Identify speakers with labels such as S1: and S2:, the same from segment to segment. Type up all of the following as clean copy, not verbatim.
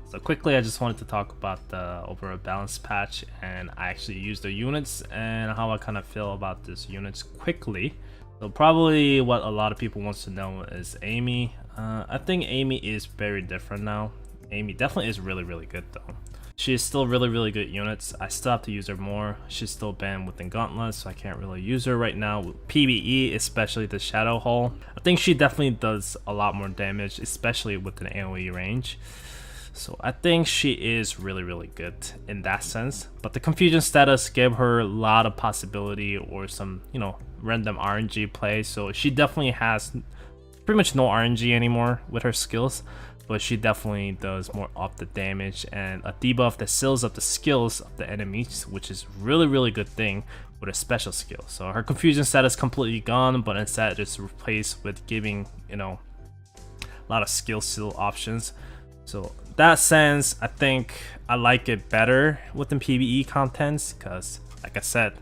S1: So quickly, I just wanted to talk about the overall balance patch, and I actually used the units and how I kind of feel about this units quickly. So probably what a lot of people wants to know is Amy. I think Amy is very different now. Amy definitely is really good though. She is still really good units. I still have to use her more. She's still banned within Gauntlet, so I can't really use her right now with PvE, especially the Shadow Hull. I think she definitely does a lot more damage, especially with an AoE range. So I think she is really good in that sense. But the confusion status gave her a lot of possibility or some, random RNG play. So she definitely has pretty much no RNG anymore with her skills. But she definitely does more of the damage and a debuff that seals up the skills of the enemies, which is really good thing with a special skill. So her confusion status completely gone, but instead it's replaced with giving, a lot of skill seal options. So that sense, I think I like it better within PvE contents because, like I said,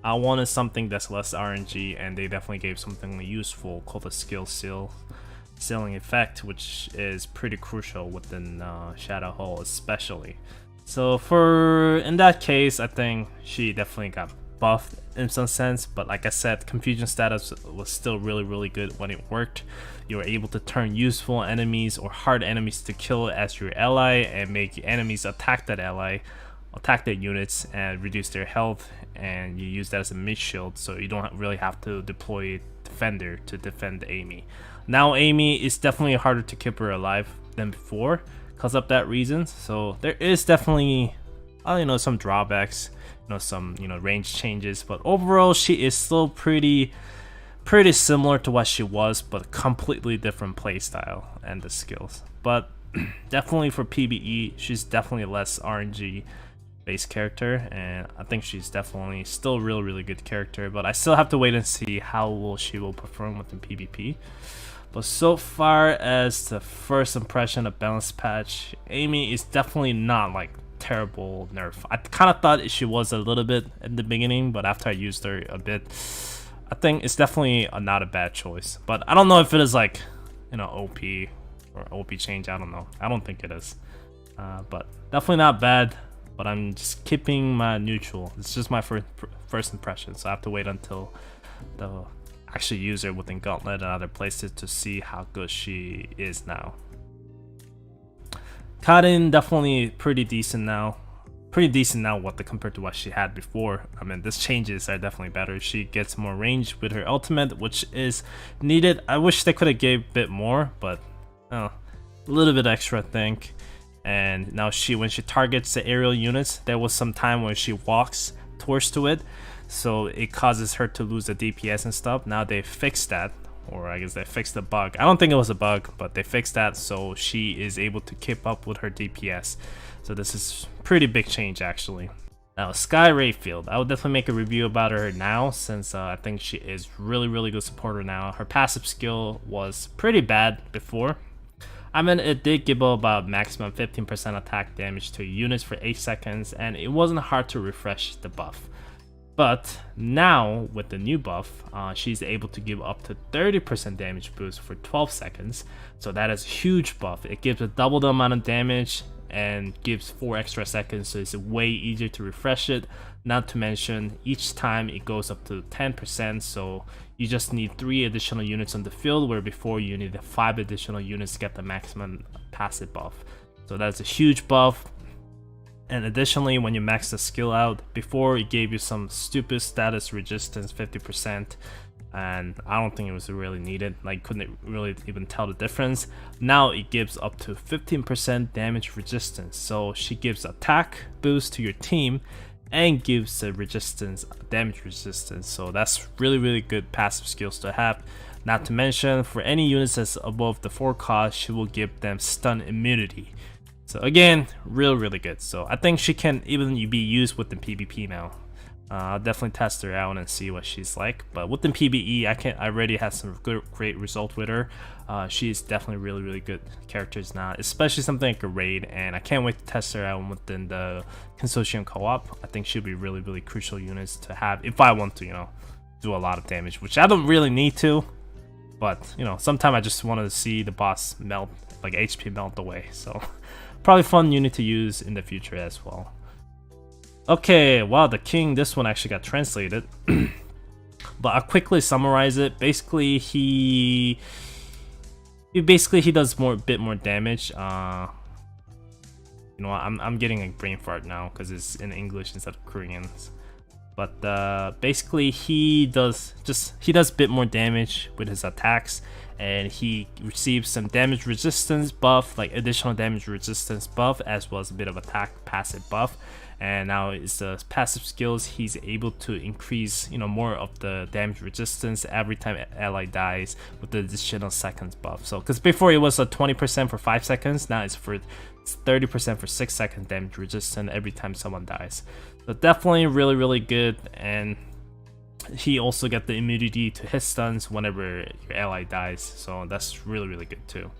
S1: I wanted something that's less RNG, and they definitely gave something useful called the skill sealing effect, which is pretty crucial within Shadow Hull especially. So in that case, I think she definitely got buffed in some sense, but like I said, confusion status was still really good when it worked. You were able to turn useful enemies or hard enemies to kill as your ally and make enemies attack that ally, attack their units and reduce their health, and you use that as a mid shield, so you don't really have to deploy defender to defend Amy. Now Amy is definitely harder to keep her alive than before because of that reason. So there is definitely some drawbacks, some range changes, but overall she is still pretty similar to what she was, but completely different playstyle and the skills. But definitely for PvE, she's definitely less RNG based character, and I think she's definitely still really good character, but I still have to wait and see how she will perform within PvP. But so far as the first impression of balance patch, Amy is definitely not like terrible nerf. I kind of thought she was a little bit in the beginning, but after I used her a bit, I think it's definitely not a bad choice. But I don't know if it is like OP or OP change. I don't know. I don't think it is, but definitely not bad. But I'm just keeping my neutral. It's just my first impression, so I have to wait until the actually use her within Gauntlet and other places to see how good she is now. Karin definitely pretty decent now compared to what she had before. I mean, these changes are definitely better. She gets more range with her ultimate, which is needed. I wish they could have gave a bit more, but a little bit extra I think. And now when she targets the aerial units, there was some time when she walks towards to it, so it causes her to lose the DPS and stuff. Now they fixed that, or I guess they fixed the bug. I don't think it was a bug, but they fixed that, so she is able to keep up with her DPS. So this is pretty big change actually. Now Skye Rayfield, I would definitely make a review about her now, since I think she is really good supporter now. Her passive skill was pretty bad before. I mean, it did give about maximum 15% attack damage to units for 8 seconds, and it wasn't hard to refresh the buff. But now, with the new buff, she's able to give up to 30% damage boost for 12 seconds. So that is a huge buff. It gives a double the amount of damage and gives 4 extra seconds, so it's way easier to refresh it. Not to mention, each time it goes up to 10%, so you just need 3 additional units on the field, where before you needed 5 additional units to get the maximum passive buff. So that's a huge buff. And additionally, when you max the skill out, before it gave you some stupid status resistance 50%, and I don't think it was really needed, like couldn't really even tell the difference. Now it gives up to 15% damage resistance, so she gives attack boost to your team and gives the damage resistance, so that's really good passive skills to have. Not to mention, for any units that's above the 4 cost, she will give them stun immunity. So again, really good. So I think she can even be used within PvP now. I'll definitely test her out and see what she's like. But within PvE, I already had some great result with her. She's definitely really good characters now, especially something like a raid. And I can't wait to test her out within the consortium co-op. I think she'll be really crucial units to have if I want to, do a lot of damage, which I don't really need to. But sometimes I just want to see the boss melt, like HP melt away. So probably fun unit to use in the future as well. Okay, wow, the king, this one actually got translated. But I'll quickly summarize it. Basically, he does bit more damage. You know, I'm getting a brain fart now because it's in English instead of Korean. But basically, he does bit more damage with his attacks, and he receives some damage resistance buff, like additional damage resistance buff, as well as a bit of attack passive buff. And now it's the passive skills. He's able to increase, you know, more of the damage resistance every time an ally dies with the additional seconds buff. So, because before it was a 20% for 5 seconds, now it's 30% for 6 seconds damage resistance every time someone dies. So definitely really good. And he also get the immunity to hit stuns whenever your ally dies. So that's really good too.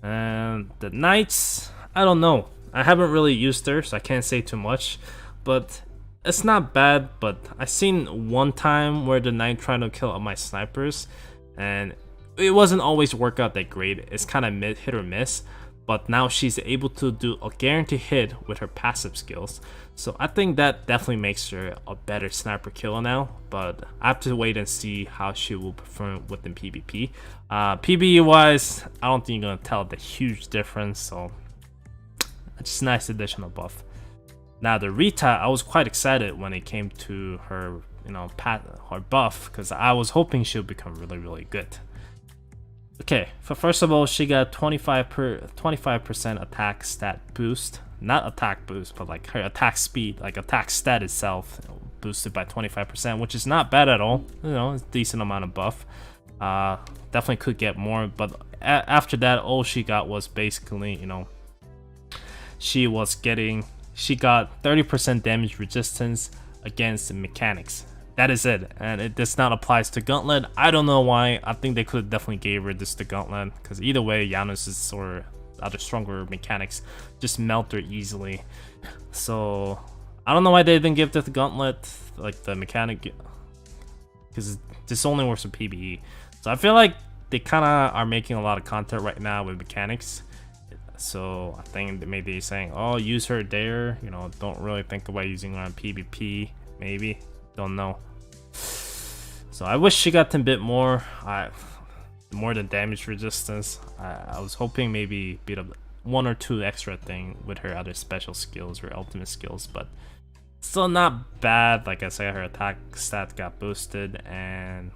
S1: And the knights, I don't know. I haven't really used her, so I can't say too much, but it's not bad. But I seen one time where the knight tried to kill all my snipers, and it wasn't always work out that great. It's kind of hit or miss. But now she's able to do a guaranteed hit with her passive skills, so I think that definitely makes her a better sniper killer now. But I have to wait and see how she will perform within PvP. PvE wise, I don't think you're gonna tell the huge difference, so it's a nice additional buff. Now the Rita, I was quite excited when it came to her, you know, her buff, because I was hoping she'll become really good. Okay, so first of all, she got 25% attack stat boost. Not attack boost, but like her attack speed, like attack stat itself, boosted by 25%, which is not bad at all. You know, it's a decent amount of buff. Definitely could get more, but after that, all she got was basically, you know, she got 30% damage resistance against mechanics. That is it, and it does not apply to Gauntlet. I don't know why. I think they could have definitely gave her this to Gauntlet, because either way, Janus's or other stronger mechanics just melt her easily. So I don't know why they didn't give this to Gauntlet, like the mechanic, because this only works with PvE. So I feel like they kind of are making a lot of content right now with mechanics. So I think that maybe saying, oh, use her there, you know, don't really think about using her on PvP, maybe, don't know. So I wish she got a bit more, more than damage resistance. I was hoping maybe bit of 1 or 2 extra thing with her other special skills or ultimate skills, but still not bad. Like I said, her attack stat got boosted, and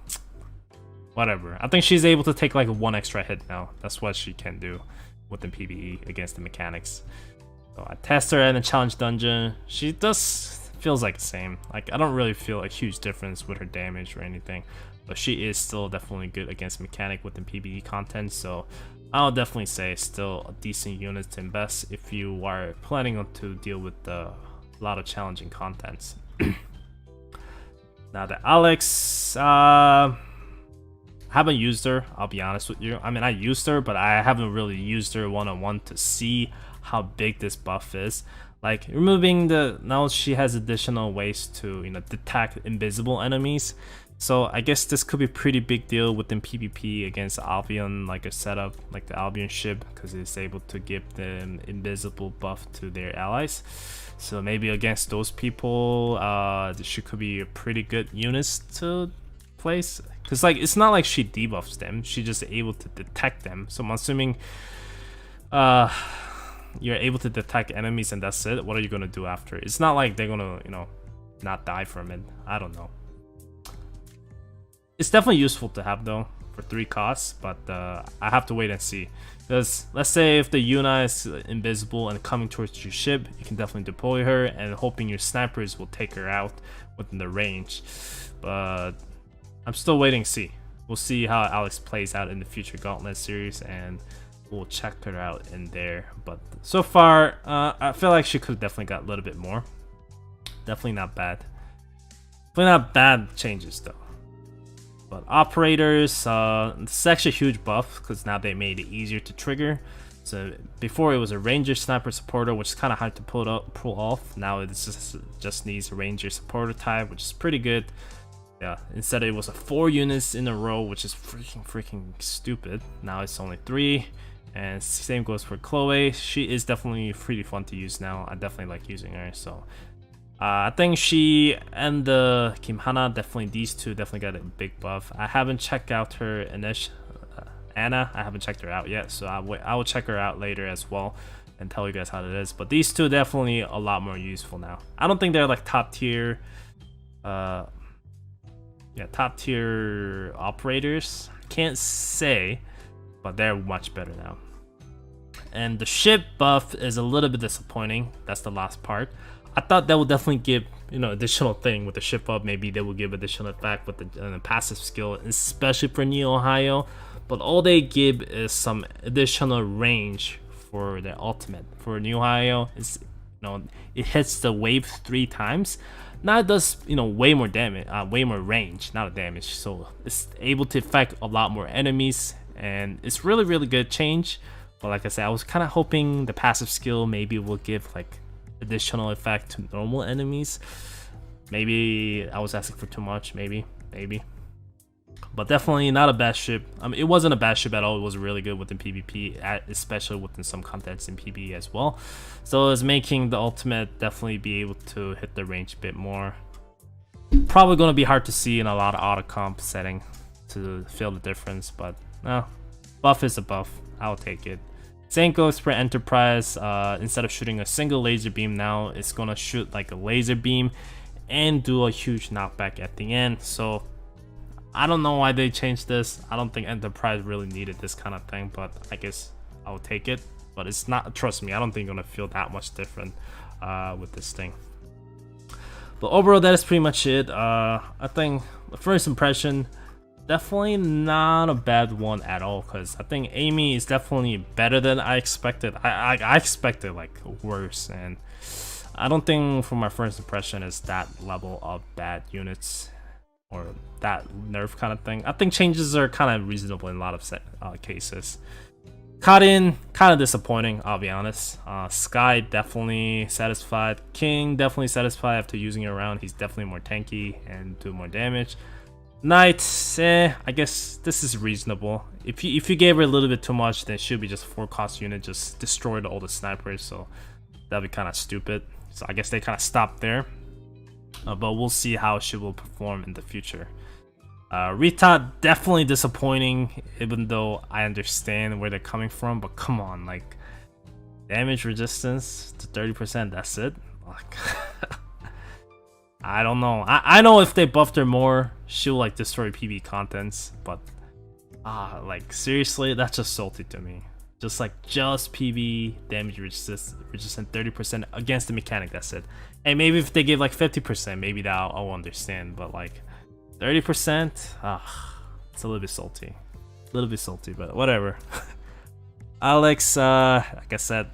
S1: whatever. I think she's able to take like 1 extra hit now. That's what she can do within PvE against the mechanics. So I test her in the challenge dungeon. She feels like the same. Like I don't really feel a huge difference with her damage or anything, but she is still definitely good against mechanic within PvE content. So I'll definitely say still a decent unit to invest if you are planning to deal with a lot of challenging contents. Now the Alex, haven't used her, I'll be honest with you. I mean, I used her, but I haven't really used her one-on-one to see how big this buff is. Like removing now she has additional ways to, you know, detect invisible enemies. So I guess this could be a pretty big deal within PvP against Albion, like a setup like the Albion ship, because it's able to give them invisible buff to their allies. So maybe against those people, she could be a pretty good unit to place, because like it's not like she debuffs them, she's just able to detect them. So I'm assuming you're able to detect enemies and that's it. What are you gonna do after? It's not like they're gonna, you know, not die from it. I don't know. It's definitely useful to have though for 3 costs, but I have to wait and see. Because let's say if the Yuna is invisible and coming towards your ship, you can definitely deploy her and hoping your snipers will take her out within the range. But I'm still waiting to see. We'll see how Alex plays out in the future Gauntlet series, and we'll check her out in there. But so far, I feel like she could have definitely got a little bit more. Definitely not bad. Definitely not bad changes though. But operators, it's actually a huge buff because now they made it easier to trigger. So before it was a ranger sniper supporter, which is kind of hard to pull off. Now it just needs a ranger supporter type, which is pretty good. Yeah, instead it was 4 units in a row, which is freaking stupid. Now it's only 3, And same goes for Chloe. She is definitely pretty fun to use now. I definitely like using her. So I think she and the Kim Hana, definitely these two definitely got a big buff. I haven't checked out her initial Anna. I haven't checked her out yet, so I will check her out later as well and tell you guys how it is. But these two definitely a lot more useful now. I don't think they're like top tier top tier operators. Can't say, but they're much better now. And the ship buff is a little bit disappointing. That's the last part. I thought that would definitely give, you know, additional thing with the ship up. Maybe they will give additional effect with the passive skill, especially for Neo Ohio. But all they give is some additional range for their ultimate. For Neo Ohio, it's, you know, it hits the wave 3 times. Now it does, you know, way more damage, way more range, not a damage. So it's able to affect a lot more enemies, and it's really good change. But like I said, I was kind of hoping the passive skill maybe will give like additional effect to normal enemies. Maybe I was asking for too much, maybe. But definitely not a bad ship. I mean, it wasn't a bad ship at all. It was really good within PvP, especially within some contents in PvE as well. So it's making the ultimate definitely be able to hit the range a bit more. Probably going to be hard to see in a lot of auto comp setting to feel the difference, but no, buff is a buff. I'll take it. Same goes for Enterprise. Instead of shooting a single laser beam, now it's going to shoot like a laser beam and do a huge knockback at the end. So I don't know why they changed this. I don't think Enterprise really needed this kind of thing, but I guess I'll take it. But it's not, trust me, I don't think you're gonna feel that much different with this thing. But overall, that is pretty much it. I think the first impression, definitely not a bad one at all, because I think Amy is definitely better than I expected. I expected like worse, and I don't think from my first impression is that level of bad units or that nerf kind of thing. I think changes are kind of reasonable in a lot of cases. Karin, kind of disappointing, I'll be honest. Skye, definitely satisfied. King, definitely satisfied after using it around. He's definitely more tanky and do more damage. Knight, I guess this is reasonable. If you gave her a little bit too much, then it should be just 4-cost unit, just destroyed all the snipers, so that'd be kind of stupid. So I guess they kind of stopped there. But we'll see how she will perform in the future. Rita, definitely disappointing, even though I understand where they're coming from, but come on, like, damage resistance to 30%, that's it? Like, I don't know. I know if they buffed her more, she'll like destroy PB contents, but like seriously, that's just salty to me. Just PB damage resistant 30% against the mechanic, that's it. And maybe if they give like 50%, maybe that I'll understand, but like 30%, it's a little bit salty. But whatever. Alex, like I said,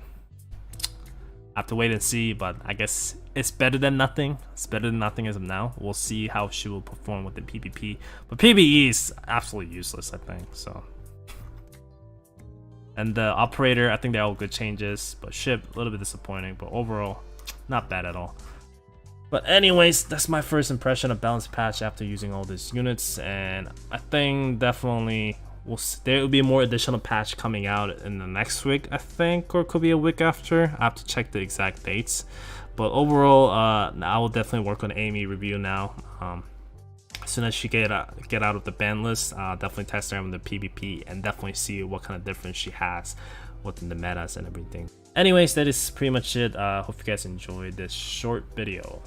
S1: I have to wait and see, but I guess it's better than nothing. It's better than nothing as of now. We'll see how she will perform with the PvP. But PvE is absolutely useless, I think, so. And the operator, I think they're all good changes, but ship, a little bit disappointing, but overall, not bad at all. But anyways, that's my first impression of Balance Patch after using all these units, and I think definitely there will be more additional patch coming out in the next week, I think, or it could be a week after. I have to check the exact dates. But overall, I will definitely work on Amy review now. As soon as she get out of the ban list, definitely test her in the PvP and definitely see what kind of difference she has within the metas and everything. Anyways, that is pretty much it. Hope you guys enjoyed this short video.